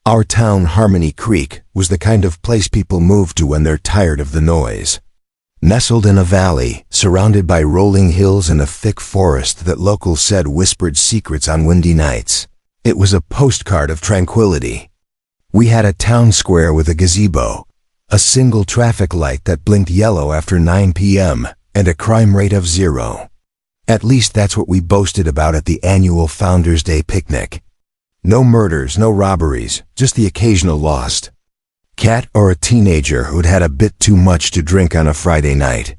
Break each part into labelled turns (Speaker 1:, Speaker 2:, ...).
Speaker 1: Our town, Harmony Creek, was the kind of place people moved to when they're tired of the noise. Nestled in a valley, surrounded by rolling hills and a thick forest that locals said whispered secrets on windy nights, it was a postcard of tranquility. We had a town square with a gazebo, a single traffic light that blinked yellow after 9 p.m., and a crime rate of 0. At least that's what we boasted about at the annual Founders' Day picnic. No murders, no robberies, just the occasional lost cat or a teenager who'd had a bit too much to drink on a Friday night.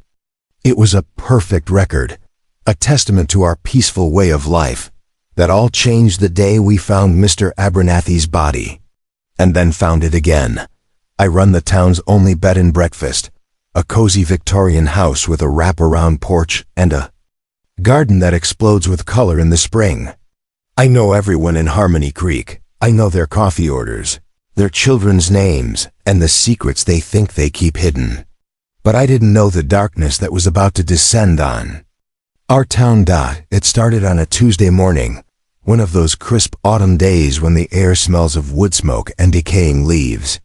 Speaker 1: It was a perfect record, a testament to our peaceful way of life, that all changed the day we found Mr. Abernathy's body. And then found it again. I run the town's only bed and breakfast, a cozy Victorian house with a wrap-around porch and a garden that explodes with color in the spring. I know everyone in Harmony Creek. I know their coffee orders, their children's names, and the secrets they think they keep hidden. But I didn't know the darkness that was about to descend on our town. It started on a Tuesday morning, one of those crisp autumn days when the air smells of wood smoke and decaying leaves.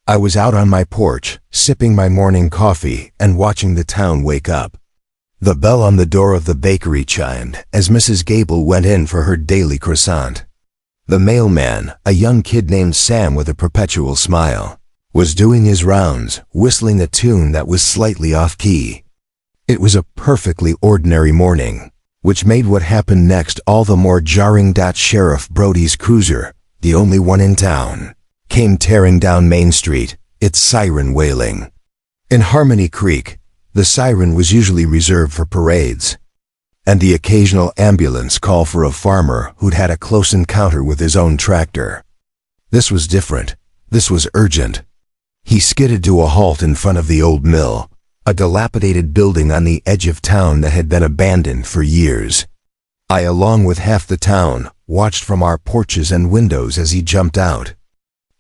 Speaker 1: I was out on my porch, sipping my morning coffee and watching the town wake up. The bell on the door of the bakery chimed as Mrs. Gable went in for her daily croissant. The mailman, a young kid named Sam with a perpetual smile, was doing his rounds, whistling a tune that was slightly off-key. It was a perfectly ordinary morning, which made what happened next all the more jarring. Sheriff Brody's cruiser, the only one in town, came tearing down Main Street, its siren wailing. In Harmony Creek, the siren was usually reserved for parades, and the occasional ambulance call for a farmer who'd had a close encounter with his own tractor. This was different. This was urgent. He skidded to a halt in front of the old mill, a dilapidated building on the edge of town that had been abandoned for years. I, along with half the town, watched from our porches and windows as he jumped out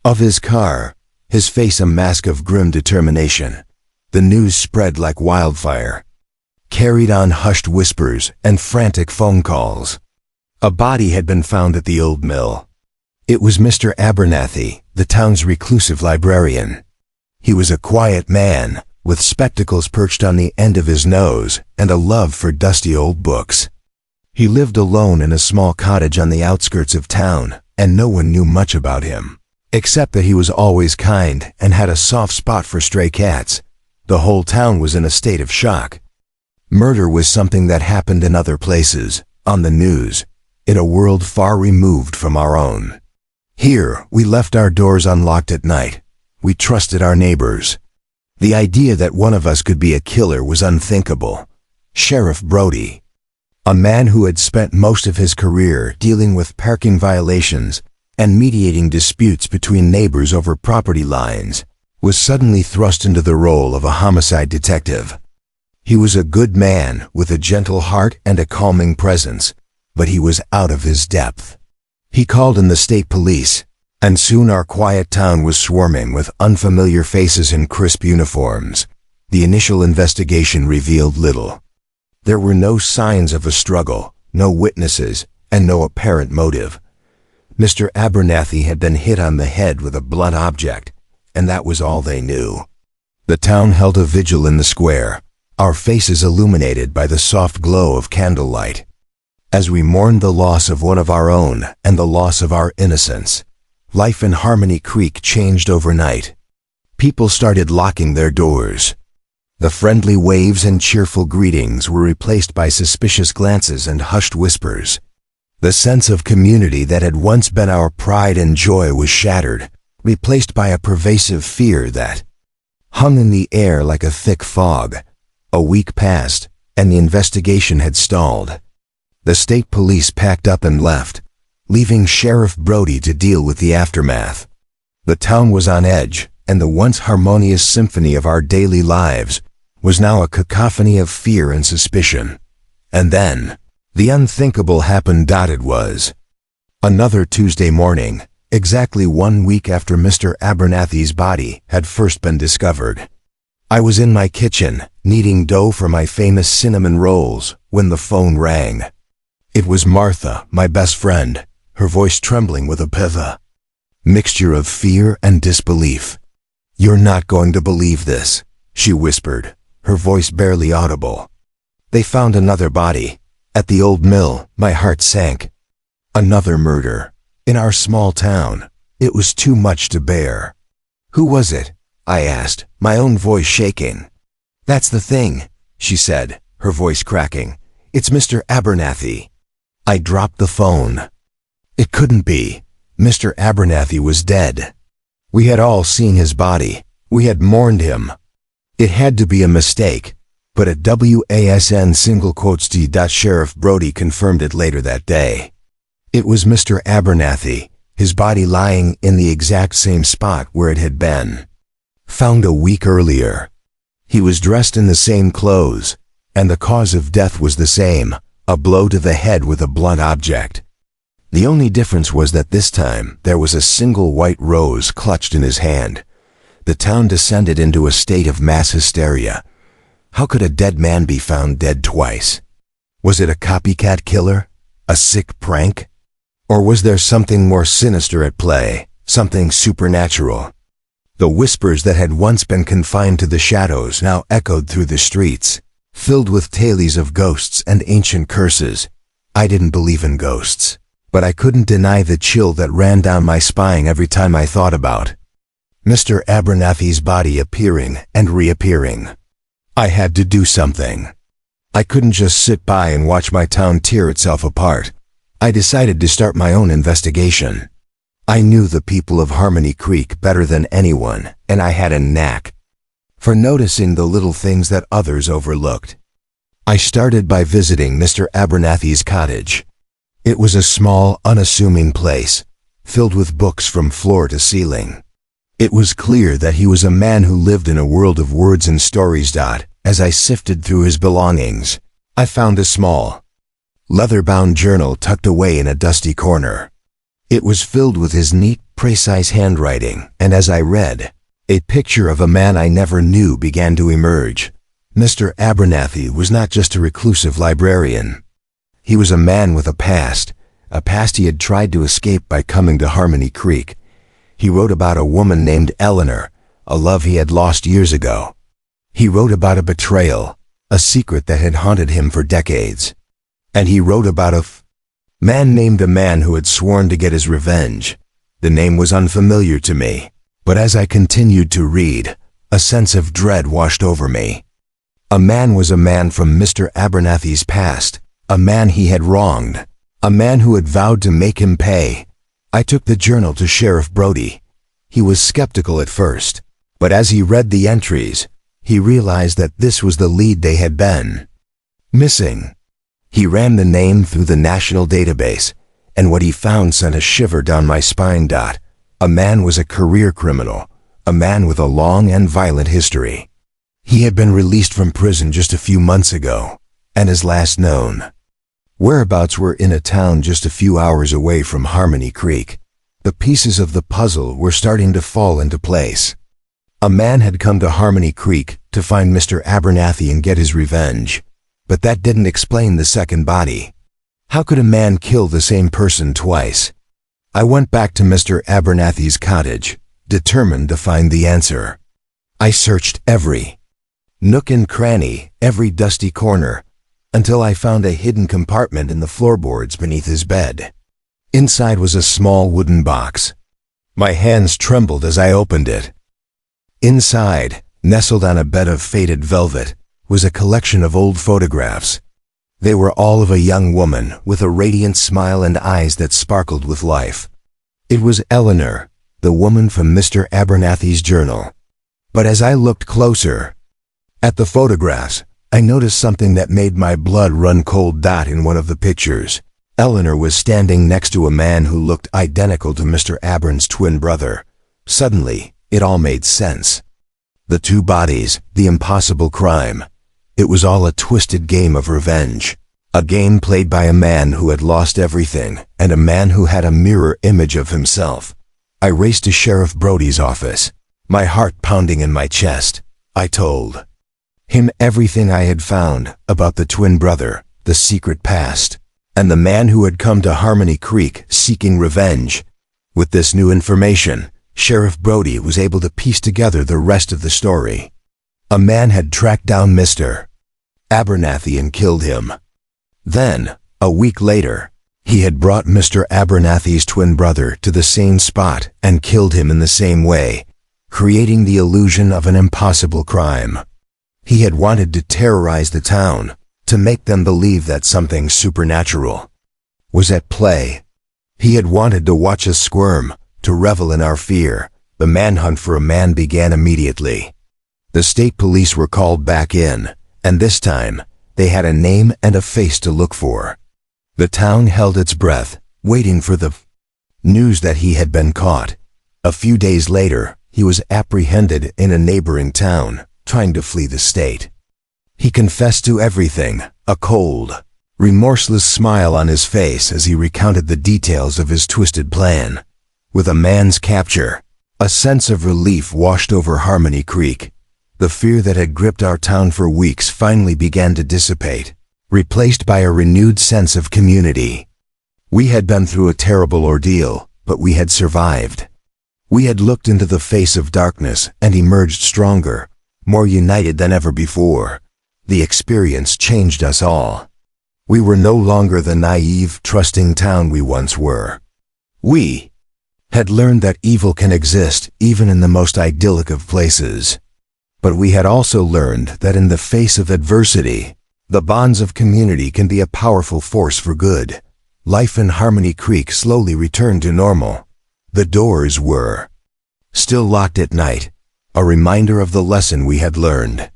Speaker 1: of his car, his face a mask of grim determination. The news spread like wildfire, carried on hushed whispers and frantic phone calls. A body had been found at the old mill. It was Mr. Abernathy, the town's reclusive librarian. He was a quiet man, with spectacles perched on the end of his nose and a love for dusty old books. He lived alone in a small cottage on the outskirts of town, and no one knew much about him, except that he was always kind and had a soft spot for stray cats. The whole town was in a state of shock. Murder was something that happened in other places, on the news, in a world far removed from our own. Here, we left our doors unlocked at night. We trusted our neighbors. The idea that one of us could be a killer was unthinkable. Sheriff Brody, a man who had spent most of his career dealing with parking violations and mediating disputes between neighbors over property lines, was suddenly thrust into the role of a homicide detective. He was a good man with a gentle heart and a calming presence, but he was out of his depth. He called in the state police, and soon our quiet town was swarming with unfamiliar faces in crisp uniforms. The initial investigation revealed little. There were no signs of a struggle, no witnesses, and no apparent motive. Mr. Abernathy had been hit on the head with a blunt object, and that was all they knew. The town held a vigil in the square, our faces illuminated by the soft glow of candlelight. As we mourned the loss of one of our own and the loss of our innocence, life in Harmony Creek changed overnight. People started locking their doors. The friendly waves and cheerful greetings were replaced by suspicious glances and hushed whispers. The sense of community that had once been our pride and joy was shattered, replaced by a pervasive fear that hung in the air like a thick fog. A week passed, and the investigation had stalled. The state police packed up and left, leaving Sheriff Brody to deal with the aftermath. The town was on edge, and the once harmonious symphony of our daily lives was now a cacophony of fear and suspicion. And then, the unthinkable happened. It was another Tuesday morning, exactly 1 week after Mr. Abernathy's body had first been discovered. I was in my kitchen, kneading dough for my famous cinnamon rolls, when the phone rang. It was Martha, my best friend, her voice trembling with a piva. mixture of fear and disbelief. "You're not going to believe this," she whispered, her voice barely audible. "They found another body. At the old mill." My heart sank. Another murder. In our small town. It was too much to bear. "Who was it?" I asked, my own voice shaking. "That's the thing," she said, her voice cracking. "It's Mr. Abernathy." I dropped the phone. It couldn't be. Mr. Abernathy was dead. We had all seen his body. We had mourned him. It had to be a mistake, but at WASN Sheriff Brody confirmed it later that day. It was Mr. Abernathy, his body lying in the exact same spot where it had been. Found a week earlier. He was dressed in the same clothes, and the cause of death was the same, a blow to the head with a blunt object. The only difference was that this time there was a single white rose clutched in his hand. The town descended into a state of mass hysteria. How could a dead man be found dead twice? Was it a copycat killer? A sick prank? Or was there something more sinister at play, something supernatural? The whispers that had once been confined to the shadows now echoed through the streets, filled with tales of ghosts and ancient curses. I didn't believe in ghosts, but I couldn't deny the chill that ran down my spine every time I thought about Mr. Abernathy's body appearing and reappearing. I had to do something. I couldn't just sit by and watch my town tear itself apart. I decided to start my own investigation. I knew the people of Harmony Creek better than anyone, and I had a knack for noticing the little things that others overlooked. I started by visiting Mr. Abernathy's cottage. It was a small, unassuming place, filled with books from floor to ceiling. It was clear that he was a man who lived in a world of words and stories. As I sifted through his belongings, I found a small, leather-bound journal tucked away in a dusty corner. It was filled with his neat, precise handwriting, and as I read, a picture of a man I never knew began to emerge. Mr. Abernathy was not just a reclusive librarian. He was a man with a past he had tried to escape by coming to Harmony Creek. He wrote about a woman named Eleanor, a love he had lost years ago. He wrote about a betrayal, a secret that had haunted him for decades. And he wrote about a man named a man who had sworn to get his revenge. The name was unfamiliar to me, but as I continued to read, a sense of dread washed over me. A man was a man from Mr. Abernathy's past, a man he had wronged, a man who had vowed to make him pay. I took the journal to Sheriff Brody. He was skeptical at first, but as he read the entries, he realized that this was the lead they had been missing. He ran the name through the national database, and what he found sent a shiver down my spine. A man was a career criminal, a man with a long and violent history. He had been released from prison just a few months ago, and his last known whereabouts were in a town just a few hours away from Harmony Creek. The pieces of the puzzle were starting to fall into place. A man had come to Harmony Creek to find Mr. Abernathy and get his revenge, but that didn't explain the second body. How could a man kill the same person twice? I went back to Mr. Abernathy's cottage, determined to find the answer. I searched every nook and cranny, every dusty corner, until I found a hidden compartment in the floorboards beneath his bed. Inside was a small wooden box. My hands trembled as I opened it. Inside, nestled on a bed of faded velvet, was a collection of old photographs. They were all of a young woman with a radiant smile and eyes that sparkled with life. It was Eleanor, the woman from Mr. Abernathy's journal. But as I looked closer at the photographs, I noticed something that made my blood run cold. In one of the pictures, Eleanor was standing next to a man who looked identical to Mr. Abern's twin brother. Suddenly, it all made sense. The two bodies, the impossible crime. It was all a twisted game of revenge. A game played by a man who had lost everything, and a man who had a mirror image of himself. I raced to Sheriff Brody's office, my heart pounding in my chest. I told him everything I had found about the twin brother, the secret past, and the man who had come to Harmony Creek seeking revenge. With this new information, Sheriff Brody was able to piece together the rest of the story. A man had tracked down Mr. Abernathy and killed him. Then, a week later, he had brought Mr. Abernathy's twin brother to the same spot and killed him in the same way, creating the illusion of an impossible crime. He had wanted to terrorize the town, to make them believe that something supernatural was at play. He had wanted to watch us squirm, to revel in our fear. The manhunt for a man began immediately. The state police were called back in, and this time, they had a name and a face to look for. The town held its breath, waiting for the news that he had been caught. A few days later, he was apprehended in a neighboring town, trying to flee the state. He confessed to everything, a cold, remorseless smile on his face as he recounted the details of his twisted plan. With a man's capture, a sense of relief washed over Harmony Creek. The fear that had gripped our town for weeks finally began to dissipate, replaced by a renewed sense of community. We had been through a terrible ordeal, but we had survived. We had looked into the face of darkness and emerged stronger, more united than ever before. The experience changed us all. We were no longer the naive, trusting town we once were. We had learned that evil can exist even in the most idyllic of places. But we had also learned that in the face of adversity, the bonds of community can be a powerful force for good. Life in Harmony Creek slowly returned to normal. The doors were still locked at night, a reminder of the lesson we had learned.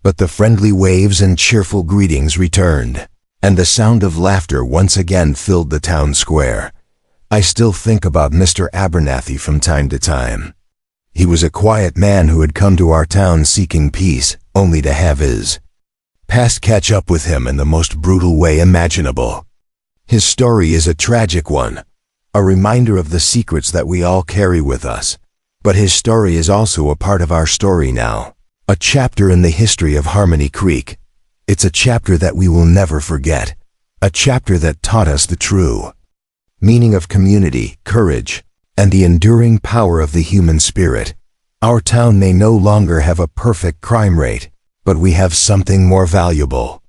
Speaker 1: But the friendly waves and cheerful greetings returned, and the sound of laughter once again filled the town square. I still think about Mr. Abernathy from time to time. He was a quiet man who had come to our town seeking peace, only to have his past catch up with him in the most brutal way imaginable. His story is a tragic one, a reminder of the secrets that we all carry with us. But his story is also a part of our story now, a chapter in the history of Harmony Creek. It's a chapter that we will never forget, a chapter that taught us the true meaning of community, courage, and the enduring power of the human spirit. Our town may no longer have a perfect crime rate, but we have something more valuable.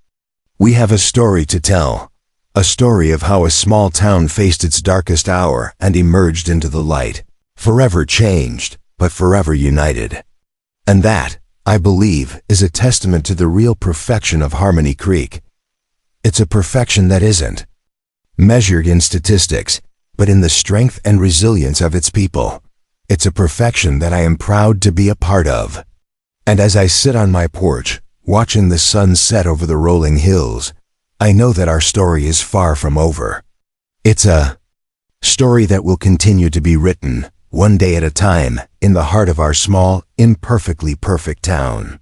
Speaker 1: We have a story to tell, a story of how a small town faced its darkest hour and emerged into the light, forever changed, but forever united. And that, I believe, is a testament to the real perfection of Harmony Creek. It's a perfection that isn't measured in statistics, but in the strength and resilience of its people. It's a perfection that I am proud to be a part of. And as I sit on my porch, watching the sun set over the rolling hills, I know that our story is far from over. It's a story that will continue to be written, one day at a time, in the heart of our small, imperfectly perfect town.